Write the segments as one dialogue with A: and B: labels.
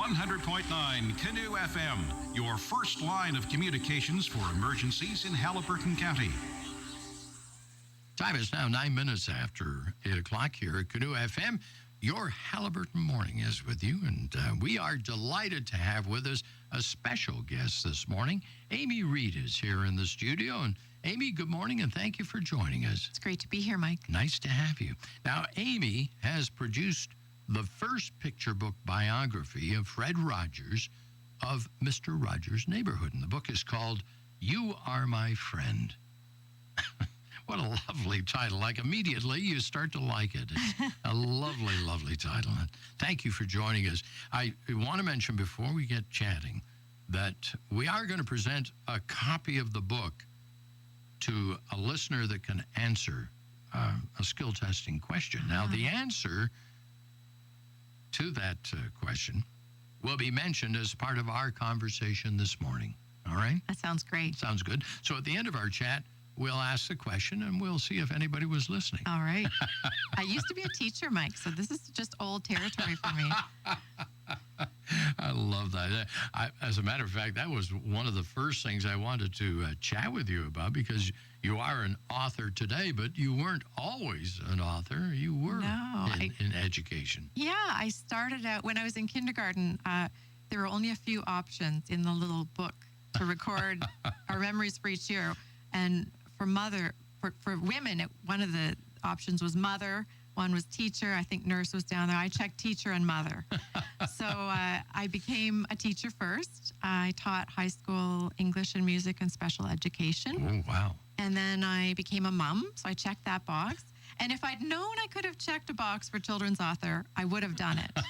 A: 100.9 Canoe FM, your first line of communications for emergencies in Haliburton County.
B: Time is now 9 minutes after 8 o'clock here at Canoe FM. Your Haliburton morning is with you, and we are delighted to have with us a special guest this morning. Aimee Reid is here in the studio. And Aimee, good morning, and thank you for joining us.
C: It's great to be here, Mike.
B: Nice to have you. Now, Aimee has produced the first picture book biography of Fred Rogers of Mr. Rogers' Neighborhood, and the book is called You Are My Friend. What a lovely title. Like, immediately you start to like it. It's a lovely, lovely title. And thank you for joining us. I want to mention before we get chatting that we are going to present a copy of the book to a listener that can answer a skill testing question. Now, the answer to that question will be mentioned as part of our conversation this morning. All right?
C: That sounds great.
B: Sounds good. So at the end of our chat, we'll ask the question, and we'll see if anybody was listening.
C: All right. I used to be a teacher, Mike, so this is just old territory for me.
B: I love that. As a matter of fact, that was one of the first things I wanted to chat with you about, because you are an author today, but you weren't always an author. You were in education.
C: Yeah, I started out when I was in kindergarten. There were only a few options in the little book to record our memories for each year. And for women, one of the options was mother, one was teacher. I think nurse was down there. I checked teacher and mother. So I became a teacher first. I taught high school English and music and special education.
B: Oh, wow.
C: And then I became a mom, so I checked that box. And if I'd known I could have checked a box for children's author, I would have done it.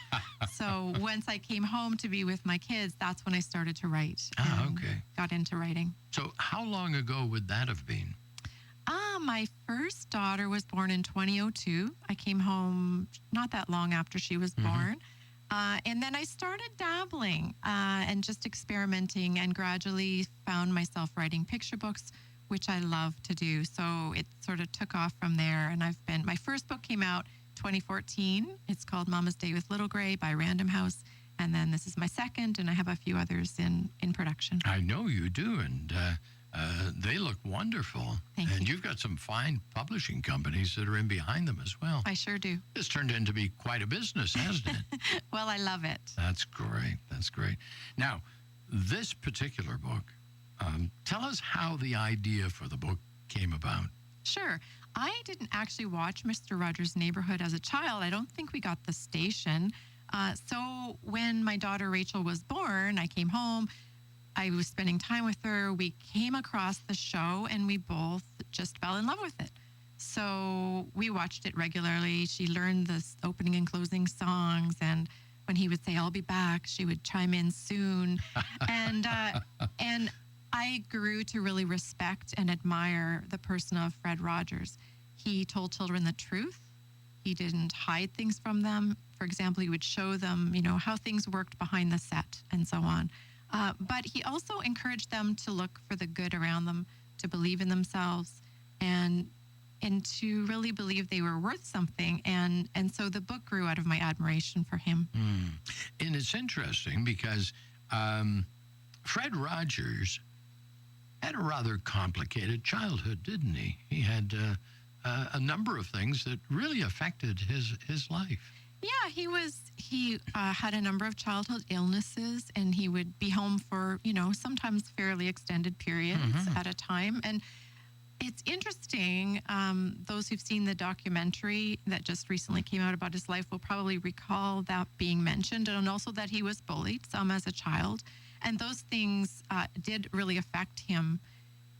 C: So once I came home to be with my kids, that's when I started to write.
B: Okay.
C: Got into writing.
B: So how long ago would that have been?
C: My first daughter was born in 2002. I came home not that long after she was born. And then I started dabbling and just experimenting, and gradually found myself writing picture books, which I love to do. So it sort of took off from there. And my first book came out 2014. It's called Mama's Day with Little Gray by Random House. And then this is my second, and I have a few others in production.
B: I know you do, and they look wonderful.
C: Thank you.
B: And you've got some fine publishing companies that are in behind them as well.
C: I sure do.
B: This turned into be quite a business, hasn't it?
C: Well, I love it.
B: That's great. That's great. Now, this particular book, tell us how the idea for the book came about.
C: Sure. I didn't actually watch Mr. Rogers' Neighborhood as a child. I don't think we got the station. So when my daughter Rachel was born, I came home. I was spending time with her. We came across the show, and we both just fell in love with it. So we watched it regularly. She learned the opening and closing songs, and when he would say, "I'll be back," she would chime in soon. And I grew to really respect and admire the person of Fred Rogers. He told children the truth. He didn't hide things from them. For example, he would show them, how things worked behind the set and so on. But he also encouraged them to look for the good around them, to believe in themselves, and to really believe they were worth something. And so the book grew out of my admiration for him.
B: And it's interesting because Fred Rogers had a rather complicated childhood, didn't he? He had a number of things that really affected his life.
C: Yeah, he had a number of childhood illnesses, and he would be home for, sometimes fairly extended periods at a time. And it's interesting, those who've seen the documentary that just recently came out about his life will probably recall that being mentioned, and also that he was bullied, some as a child. And those things did really affect him.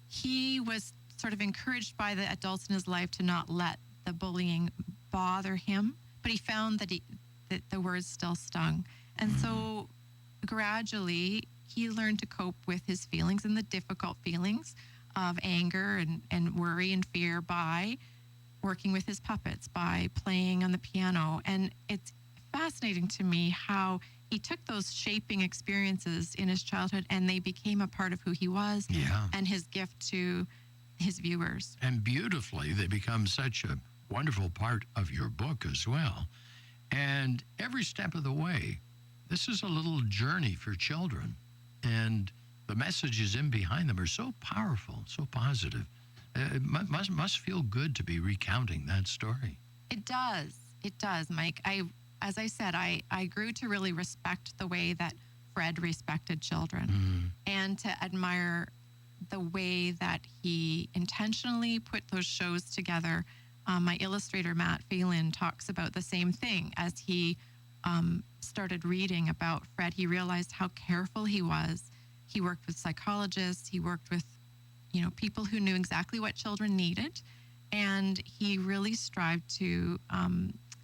C: He was sort of encouraged by the adults in his life to not let the bullying bother him, but he found that the words still stung. And so gradually he learned to cope with his feelings and the difficult feelings of anger and worry and fear by working with his puppets, by playing on the piano. And it's fascinating to me how he took those shaping experiences in his childhood, and they became a part of who he was and his gift to his viewers.
B: And beautifully, they become such a wonderful part of your book as well. And every step of the way, this is a little journey for children, and the messages in behind them are so powerful, so positive. It must feel good to be recounting that story.
C: It does. It does, Mike. As I said, I grew to really respect the way that Fred respected children and to admire the way that he intentionally put those shows together. My illustrator, Matt Phelan, talks about the same thing. As he started reading about Fred, he realized how careful he was. He worked with psychologists. He worked with, people who knew exactly what children needed. And he really strived to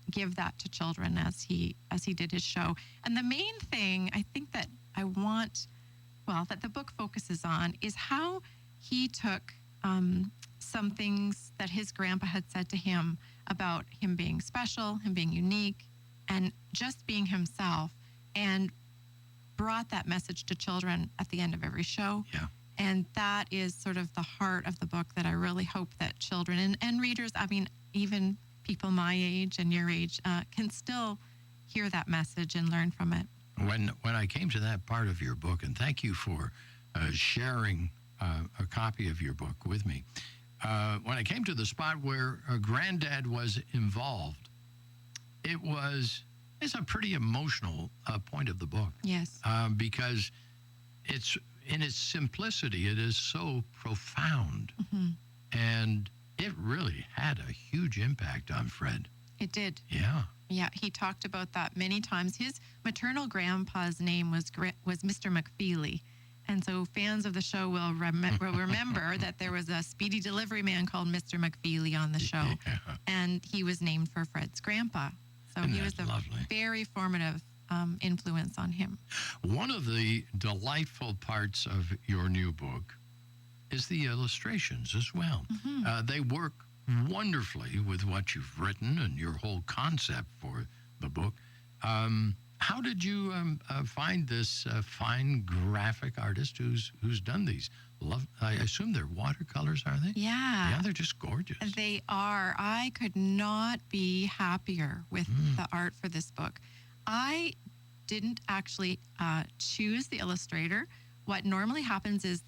C: give that to children as he did his show. And the main thing I think that that the book focuses on is how he took some things that his grandpa had said to him about him being special, him being unique, and just being himself, and brought that message to children at the end of every show.
B: Yeah.
C: And that is sort of the heart of the book that I really hope that children and readers, even people my age and your age, can still hear that message and learn from it.
B: When I came to that part of your book, and thank you for sharing a copy of your book with me, when I came to the spot where Granddad was involved, it's a pretty emotional point of the book.
C: Yes.
B: Because it's in its simplicity, it is so profound. And it really had a huge impact on Fred.
C: It did.
B: Yeah.
C: Yeah, he talked about that many times. His maternal grandpa's name was Mr. McFeely. And so fans of the show will remember that there was a speedy delivery man called Mr. McFeely on the show.
B: Yeah.
C: And he was named for Fred's grandpa. So
B: Isn't
C: he was
B: that
C: a
B: lovely?
C: very formative influence on him.
B: One of the delightful parts of your new book is the illustrations as well. They work wonderfully with what you've written and your whole concept for the book. How did you find this fine graphic artist who's done these? I assume they're watercolors, are they?
C: Yeah.
B: Yeah, they're just gorgeous.
C: They are. I could not be happier with the art for this book. I didn't actually choose the illustrator. What normally happens is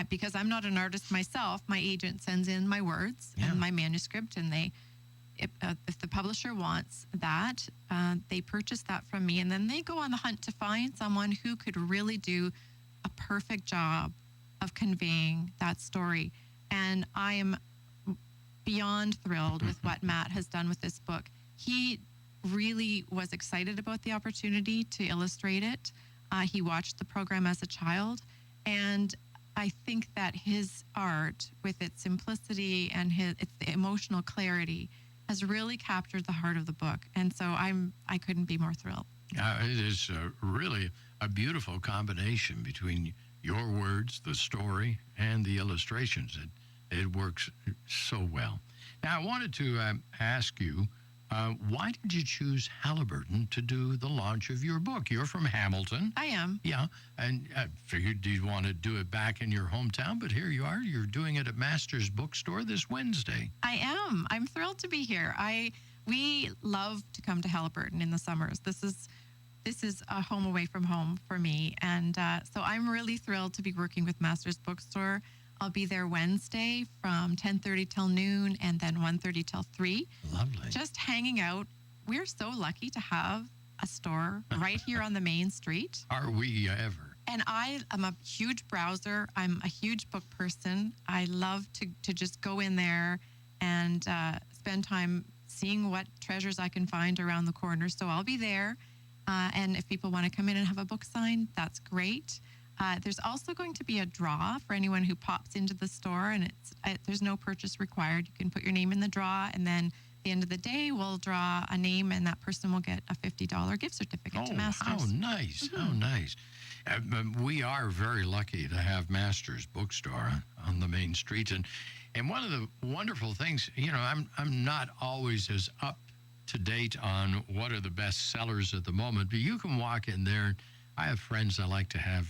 C: because I'm not an artist myself, my agent sends in my words and my manuscript, and if the publisher wants that, they purchase that from me, and then they go on the hunt to find someone who could really do a perfect job of conveying that story. And I am beyond thrilled with what Matt has done with this book. He really was excited about the opportunity to illustrate it. He watched the program as a child, and I think that his art, with its simplicity and its emotional clarity, has really captured the heart of the book. And so I couldn't be more thrilled.
B: It is really a beautiful combination between your words, the story, and the illustrations. It works so well. Now, I wanted to ask you, why did you choose Haliburton to do the launch of your book? You're from Hamilton.
C: I am.
B: Yeah, and I figured you'd want to do it back in your hometown, but here you are. You're doing it at Master's Bookstore this Wednesday.
C: I am. I'm thrilled to be here. We love to come to Haliburton in the summers. This is a home away from home for me, and so I'm really thrilled to be working with Master's Bookstore. I'll be there Wednesday from 10:30 till noon, and then 1:30 till 3.
B: Lovely.
C: Just hanging out. We're so lucky to have a store right here on the main street.
B: Are we ever?
C: And I am a huge browser. I'm a huge book person. I love to just go in there and spend time seeing what treasures I can find around the corner. So I'll be there. And if people want to come in and have a book signed, that's great. There's also going to be a draw for anyone who pops into the store, and there's no purchase required. You can put your name in the draw, and then at the end of the day, we'll draw a name, and that person will get a $50 gift certificate to Masters.
B: How nice. How nice. We are very lucky to have Masters Bookstore on the main street. And one of the wonderful things, I'm not always as up to date on what are the best sellers at the moment, but you can walk in there. I have friends I like to have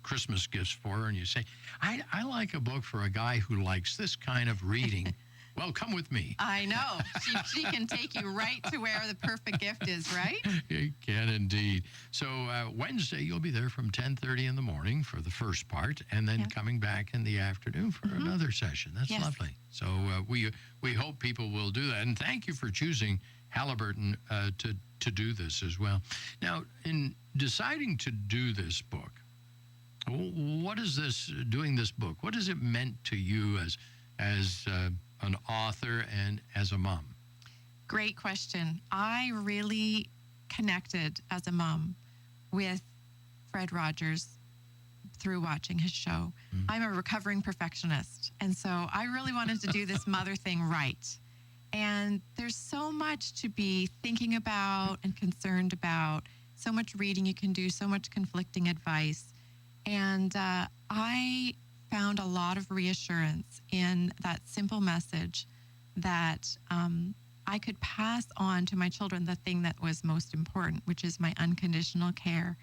B: Christmas gifts for, and you say, I like a book for a guy who likes this kind of reading. Well, come with me.
C: I know. She can take you right to where the perfect gift is, right?
B: You can indeed. So Wednesday, you'll be there from 10:30 in the morning for the first part, and then coming back in the afternoon for another session. That's lovely. So we hope people will do that. And thank you for choosing Halliburton to do this as well. Now, in deciding to do this book, what is doing this book? What has it meant to you as an author and as a mom?
C: Great question. I really connected as a mom with Fred Rogers through watching his show. I'm a recovering perfectionist, and so I really wanted to do this mother thing right. And there's so much to be thinking about and concerned about, so much reading you can do, so much conflicting advice. And I found a lot of reassurance in that simple message that I could pass on to my children the thing that was most important, which is my unconditional care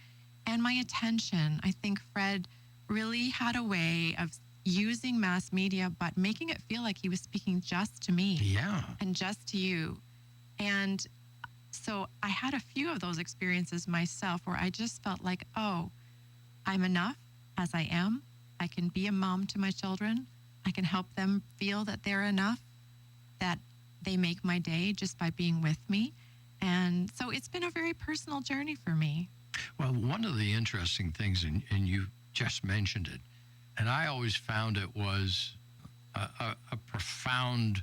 C: and my attention. I think Fred really had a way of using mass media, but making it feel like he was speaking just to me and just to you. And so I had a few of those experiences myself where I just felt like, oh, I'm enough as I am. I can be a mom to my children. I can help them feel that they're enough, that they make my day just by being with me. And so it's been a very personal journey for me.
B: Well, one of the interesting things, and you just mentioned it, and I always found it was a profound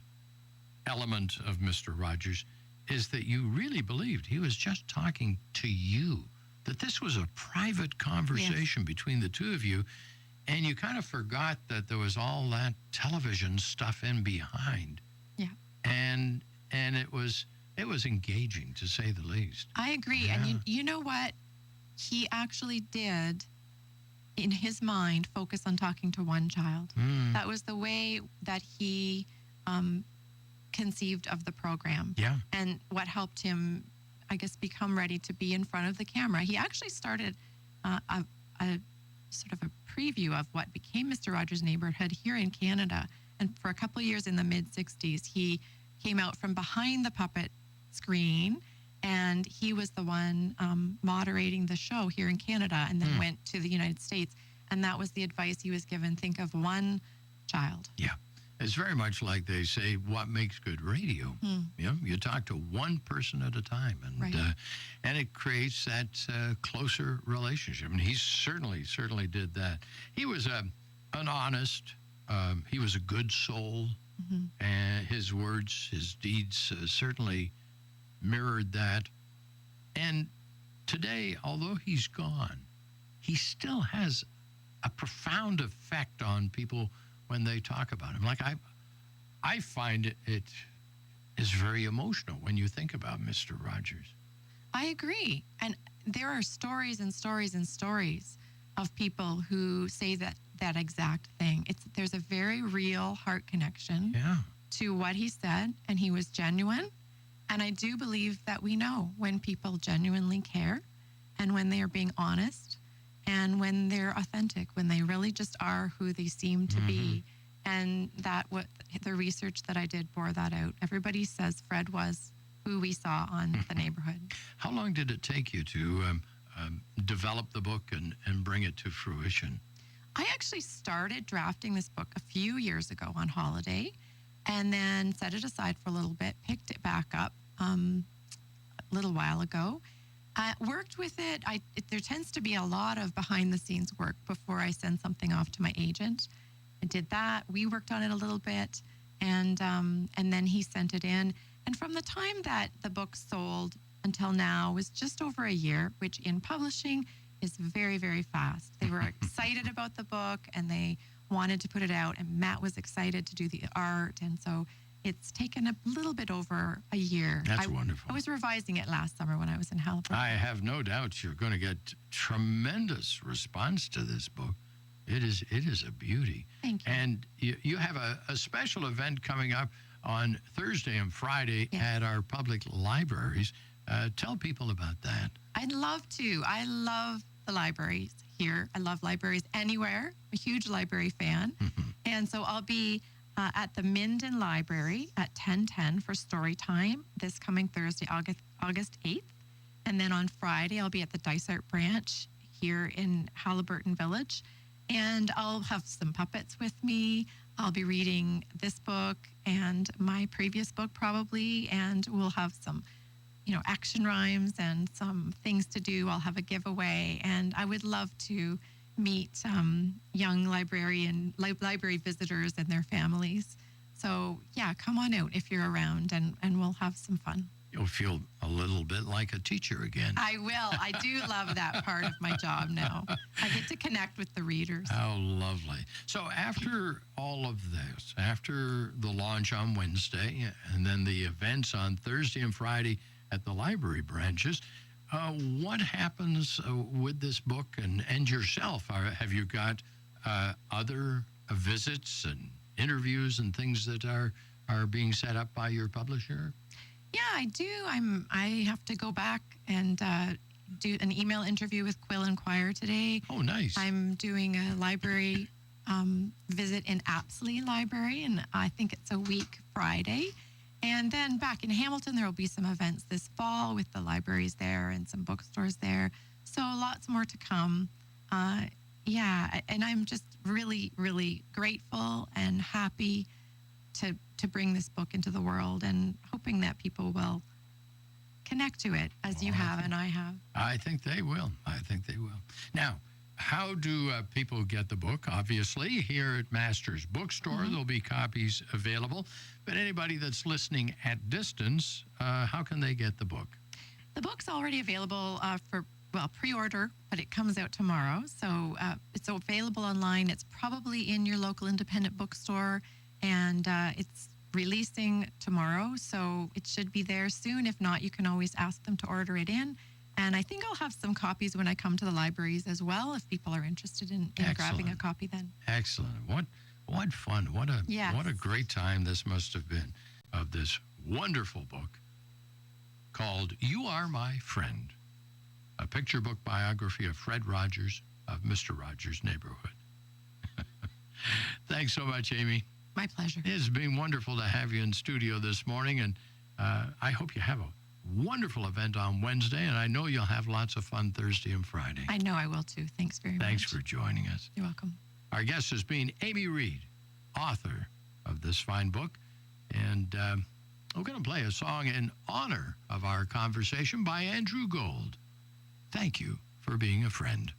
B: element of Mr. Rogers, is that you really believed he was just talking to you, that this was a private conversation between the two of you, and you kind of forgot that there was all that television stuff in behind.
C: Yeah.
B: And it was engaging, to say the least.
C: I agree.
B: Yeah.
C: And you know what? He actually did, in his mind, focus on talking to one child. That was the way that he conceived of the program.
B: Yeah.
C: And what helped him, I guess, become ready to be in front of the camera. He actually started a sort of a preview of what became Mr. Rogers' Neighborhood here in Canada. And for a couple of years in the mid-'60s, he came out from behind the puppet screen, and he was the one moderating the show here in Canada, and then went to the United States. And that was the advice he was given. Think of one child.
B: Yeah. It's very much like they say, what makes good radio? You know, you talk to one person at a time, and it creates that closer relationship. And he certainly did that. He was an honest, he was a good soul, and his words, his deeds certainly mirrored that. And today, although he's gone, he still has a profound effect on people when they talk about him. Like I find it is very emotional when you think about Mr. Rogers.
C: I agree. And there are stories and stories and stories of people who say that exact thing. There's a very real heart connection to what he said, and he was genuine. And I do believe that we know when people genuinely care, and when they are being honest, and when they're authentic, when they really just are who they seem to be. And that what the research that I did bore that out. Everybody says Fred was who we saw on The Neighborhood.
B: How long did it take you to develop the book and bring it to fruition?
C: I actually started drafting this book a few years ago on holiday, and then set it aside for a little bit, picked it back up a little while ago. Worked with it. There tends to be a lot of behind-the-scenes work before I send something off to my agent. I did that. We worked on it a little bit, and then he sent it in. And from the time that the book sold until now was just over a year, which in publishing is very, very fast. They were excited about the book, and they wanted to put it out, and Matt was excited to do the art, and so it's taken a little bit over a year.
B: That's wonderful.
C: I was revising it last summer when I was in Halifax.
B: I have no doubt you're going to get tremendous response to this book. It is a beauty.
C: Thank you.
B: And you have a special event coming up on Thursday and Friday at our public libraries. Tell people about that.
C: I'd love to. I love the libraries here. I love libraries anywhere. I'm a huge library fan. And so I'll be at the Minden Library at 10:10 for story time this coming Thursday, August 8th. And then on Friday, I'll be at the Dysart branch here in Halliburton Village. And I'll have some puppets with me. I'll be reading this book and my previous book probably. And we'll have some, action rhymes and some things to do. I'll have a giveaway. And I would love to meet young library visitors and their families. So, yeah, come on out if you're around and we'll have some fun.
B: You'll feel a little bit like a teacher again.
C: I will. I do love that part of my job now. I get to connect with the readers.
B: How lovely. So after all of this, after the launch on Wednesday and then the events on Thursday and Friday at the library branches, what happens with this book and yourself? Have you got other visits and interviews and things that are being set up by your publisher?
C: Yeah, I do. I have to go back and do an email interview with Quill and Choir today.
B: Oh, nice.
C: I'm doing a library visit in Apsley Library, and I think it's a week Friday. And then back in Hamilton, there will be some events this fall with the libraries there and some bookstores there. So lots more to come. Yeah, and I'm just really, really grateful and happy to bring this book into the world and hoping that people will connect to it as you have and I have.
B: I think they will. Now, how do people get the book? Obviously, here at Masters Bookstore, there'll be copies available. But anybody that's listening at distance, how can they get the book?
C: The book's already available for pre-order, but it comes out tomorrow. So it's available online. It's probably in your local independent bookstore. And it's releasing tomorrow, so it should be there soon. If not, you can always ask them to order it in. And I think I'll have some copies when I come to the libraries as well, if people are interested in grabbing a copy then.
B: Excellent. What fun. What a great time this must have been of this wonderful book called You Are My Friend, a picture book biography of Fred Rogers of Mr. Rogers' Neighborhood. Thanks so much, Aimee.
C: My pleasure.
B: It's been wonderful to have you in studio this morning, and I hope you have a wonderful event on Wednesday, and I know you'll have lots of fun Thursday and Friday.
C: I know I will too. Thanks very much.
B: Thanks for joining us.
C: You're welcome.
B: Our guest has been Aimee Reid, author of this fine book, and we're going to play a song in honor of our conversation by Andrew Gold. Thank you for being a friend.